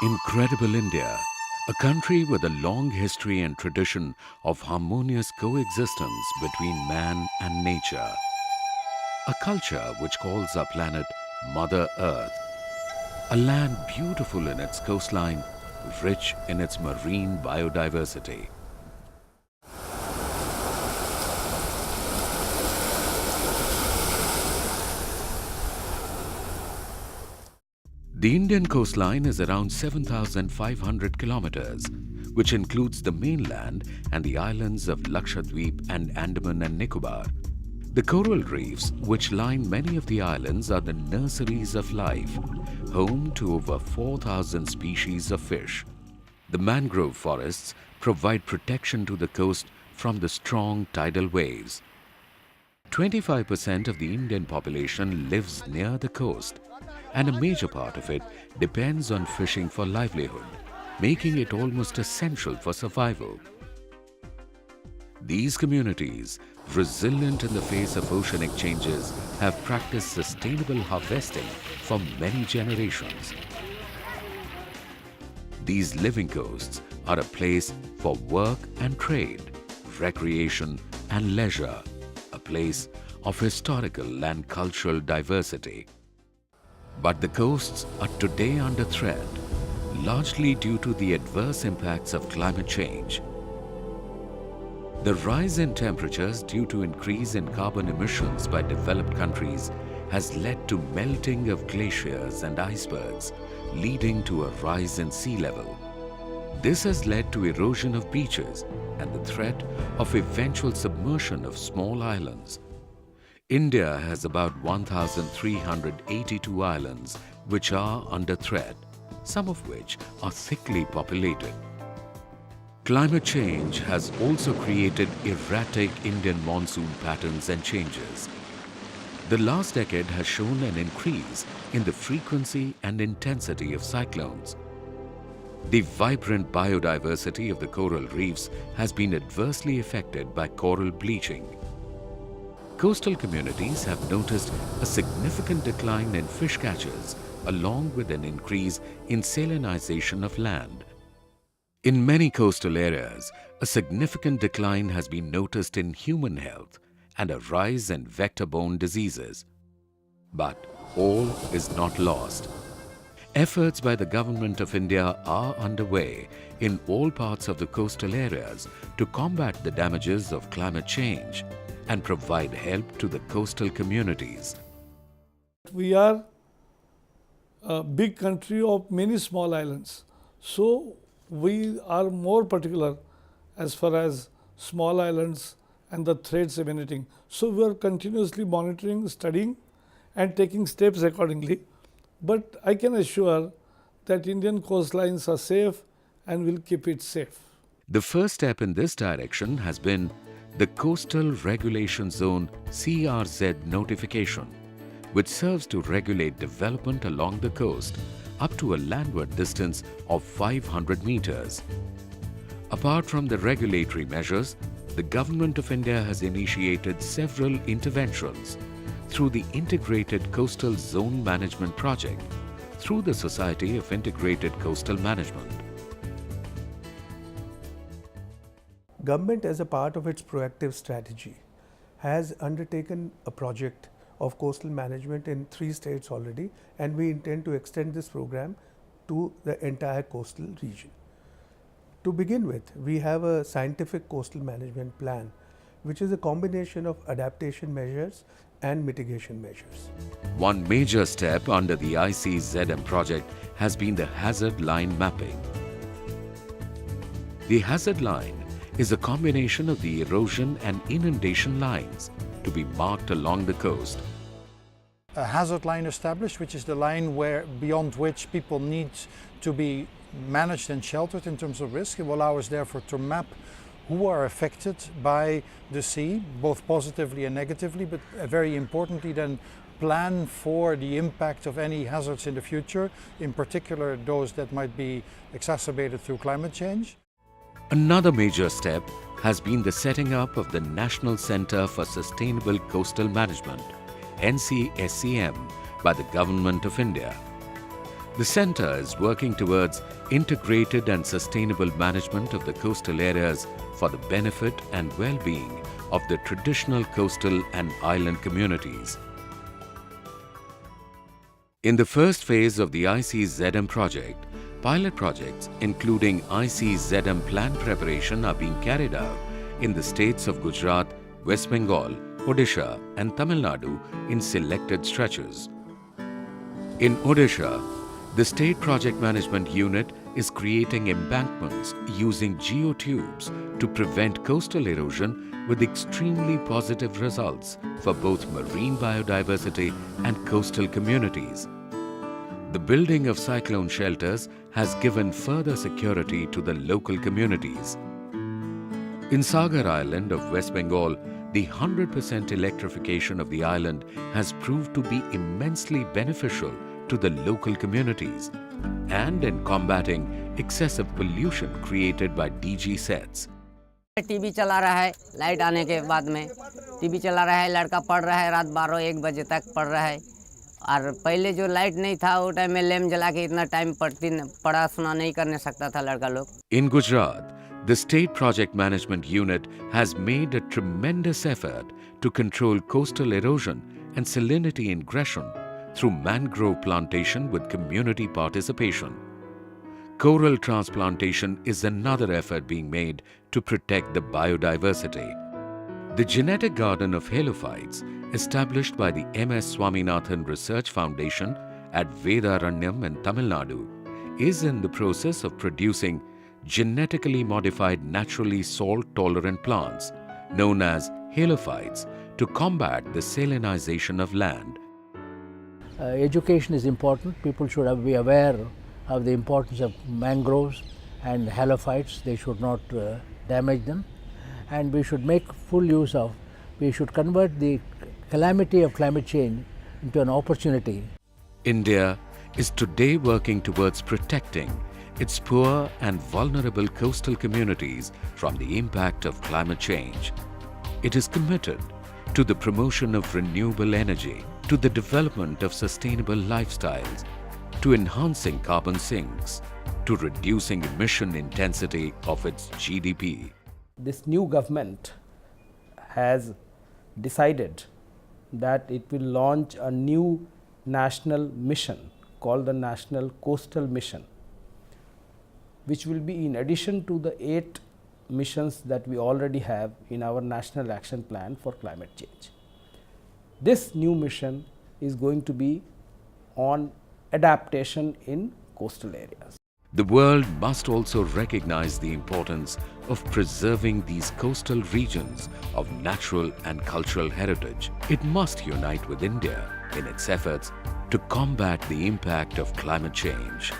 Incredible India, a country with a long history and tradition of harmonious coexistence between man and nature. A culture which calls our planet Mother Earth. A land beautiful in its coastline, rich in its marine biodiversity. The Indian coastline is around 7,500 kilometers, which includes the mainland and the islands of Lakshadweep and Andaman and Nicobar. The coral reefs, which line many of the islands, are the nurseries of life, home to over 4,000 species of fish. The mangrove forests provide protection to the coast from the strong tidal waves. 25% of the Indian population lives near the coast, and a major part of it depends on fishing for livelihood, making it almost essential for survival. These communities, resilient in the face of oceanic changes, have practiced sustainable harvesting for many generations. These living coasts are a place for work and trade, recreation and leisure, a place of historical and cultural diversity. But the coasts are today under threat, largely due to the adverse impacts of climate change. The rise in temperatures due to increase in carbon emissions by developed countries has led to melting of glaciers and icebergs, leading to a rise in sea level. This has led to erosion of beaches and the threat of eventual submersion of small islands. India has about 1,382 islands which are under threat, some of which are thickly populated. Climate change has also created erratic Indian monsoon patterns and changes. The last decade has shown an increase in the frequency and intensity of cyclones. The vibrant biodiversity of the coral reefs has been adversely affected by coral bleaching. Coastal communities have noticed a significant decline in fish catches, along with an increase in salinization of land. In many coastal areas, a significant decline has been noticed in human health and a rise in vector-borne diseases. But all is not lost. Efforts by the Government of India are underway in all parts of the coastal areas to combat the damages of climate change and provide help to the coastal communities. We are a big country of many small islands. So we are more particular as far as small islands and the threats emanating. So we are continuously monitoring, studying and taking steps accordingly. But I can assure that Indian coastlines are safe and will keep it safe. The first step in this direction has been the Coastal Regulation Zone CRZ notification, which serves to regulate development along the coast up to a landward distance of 500 meters. Apart from the regulatory measures, the Government of India has initiated several interventions through the Integrated Coastal Zone Management Project, through the Society of Integrated Coastal Management. Government, as a part of its proactive strategy, has undertaken a project of coastal management in 3 states already, and we intend to extend this program to the entire coastal region. To begin with, we have a scientific coastal management plan, which is a combination of adaptation measures and mitigation measures. One major step under the ICZM project has been the hazard line mapping. The hazard line is a combination of the erosion and inundation lines to be marked along the coast. A hazard line established, which is the line beyond which people need to be managed and sheltered in terms of risk. It will allow us therefore to map who are affected by the sea, both positively and negatively, but very importantly then plan for the impact of any hazards in the future, in particular those that might be exacerbated through climate change. Another major step has been the setting up of the National Centre for Sustainable Coastal Management, NCSCM, by the Government of India. The centre is working towards integrated and sustainable management of the coastal areas for the benefit and well-being of the traditional coastal and island communities. In the first phase of the ICZM project, pilot projects including ICZM plan preparation are being carried out in the states of Gujarat, West Bengal, Odisha and Tamil Nadu in selected stretches. In Odisha, the State Project Management Unit is creating embankments using geotubes to prevent coastal erosion with extremely positive results for both marine biodiversity and coastal communities. The building of cyclone shelters has given further security to the local communities. In Sagar Island of West Bengal, the 100% electrification of the island has proved to be immensely beneficial to the local communities and in combating excessive pollution created by DG sets. TV चला रहा है light आने के बाद में TV चला रहा है लड़का पढ़ रहा है रात 12-1 बजे तक पढ़ रहा है और पहले जो लाइट नहीं था वो टाइम में लैम्प जला के इतना टाइम पढ़ा सुना नहीं करने सकता था लड़का लोग. In Gujarat, the State Project Management Unit has made a tremendous effort to control coastal erosion and salinity ingression through mangrove plantation with community participation. Coral transplantation is another effort being made to protect the biodiversity. The Genetic Garden of Halophytes, established by the M.S. Swaminathan Research Foundation at Vedaranyam in Tamil Nadu, is in the process of producing genetically modified naturally salt-tolerant plants known as halophytes to combat the salinization of land. Education is important. People should be aware of the importance of mangroves and halophytes. They should not damage them, and we should make full use of, we should convert the calamity of climate change into an opportunity. India is today working towards protecting its poor and vulnerable coastal communities from the impact of climate change. It is committed to the promotion of renewable energy, to the development of sustainable lifestyles, to enhancing carbon sinks, to reducing emission intensity of its GDP. This new government has decided that it will launch a new national mission called the National Coastal Mission, which will be in addition to the 8 missions that we already have in our National Action Plan for Climate Change. This new mission is going to be on adaptation in coastal areas. The world must also recognize the importance of preserving these coastal regions of natural and cultural heritage. It must unite with India in its efforts to combat the impact of climate change.